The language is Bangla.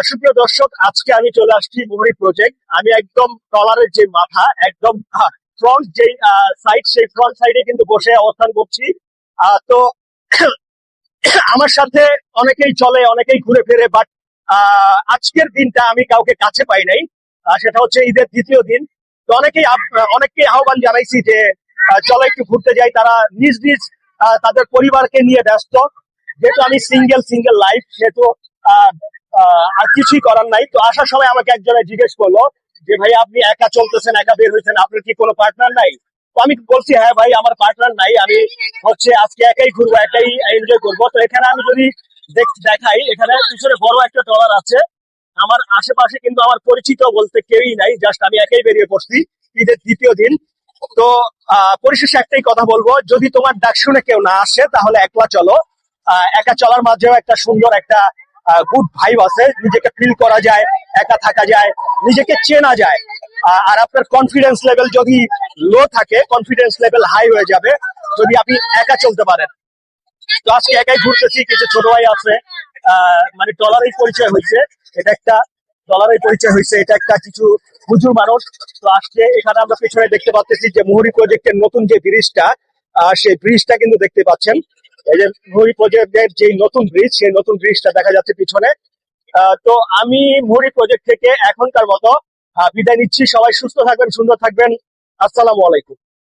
সুপ্রিয় দর্শক, আজকে আমি চলে আসছি মুহুরী প্রজেক্ট। আমি একদম ট্রলারের যে মাথা, একদম ফ্রন্ট যে সাইড, সেই ফ্রন্ট সাইডে কিন্তু বসে অবস্থান করছি। তো আমার সাথে অনেকেই চলে, অনেকেই ঘুরে ফিরে, বাট আজকের দিনটা আমি কাউকে কাছে পাই নাই। সেটা হচ্ছে ঈদের দ্বিতীয় দিন। তো অনেককে আহ্বান জানাইছি যে চলো একটু ঘুরতে যাই। তারা নিজ নিজ তাদের পরিবারকে নিয়ে ব্যস্ত। যেহেতু আমি সিঙ্গেল লাইফ, সেহেতু আহ, আর কিছুই করার নাই। তো আসার সময় আমাকে একজনে জিজ্ঞেস করলো যে ভাই, আপনি একা চলতেছেন, একা বের হয়েছেন, আপনার কি কোনো পার্টনার নাই? তো আমি বলছি, হ্যাঁ ভাই, আমার পার্টনার নাই, আমি হচ্ছে আজকে একাই ঘুরবো, একাই এনজয় করবো। তো এখানে আমি যদি দেখাই, এখানে পিছনে বড় একটা ট্রলার আছে। আমার আশেপাশে কিন্তু আমার পরিচিত বলতে কেউই নাই, জাস্ট আমি একাই বেরিয়ে পড়ছি ঈদের দ্বিতীয় দিন। তো পরিশেষে একটাই কথা বলবো, যদি তোমার ডাক শুনে কেউ না আসে তাহলে একলা চলো। একা চলার মাঝেও একটা সুন্দর একটা গুড ভাইব আছে, নিজেকে ফিল করা যায়, একা থাকা যায়, নিজেকে চেনা যায়। আর আপনার কনফিডেন্স লেভেল যদি লো থাকে, কনফিডেন্স লেভেল হাই হয়ে যাবে যদি আপনি একা চলতে পারেন। তো আজকে একাই ঘুরতেছি, কিছু ছোট ভাই আছে। মানে ডলারের পরিচয় হয়েছে, এটা একটা ডলারের পরিচয় হয়েছে, এটা একটা কিছু হুজুর মানুষ। তো আজকে এখানে আমরা পেছনে দেখতে পাচ্ছি যে মুহুরী প্রজেক্টের নতুন যে ব্রিজটা, সেই ব্রিজটা কিন্তু দেখতে পাচ্ছেন। এই যে মুহুরী প্রজেক্টের যে নতুন ব্রিজ, সেই নতুন ব্রিজটা দেখা যাচ্ছে পিছনে। তো আমি মুহুরী প্রজেক্ট থেকে এখনকার মতো বিদায় নিচ্ছি। সবাই সুস্থ থাকবেন, সুন্দর থাকবেন। আসসালামু আলাইকুম।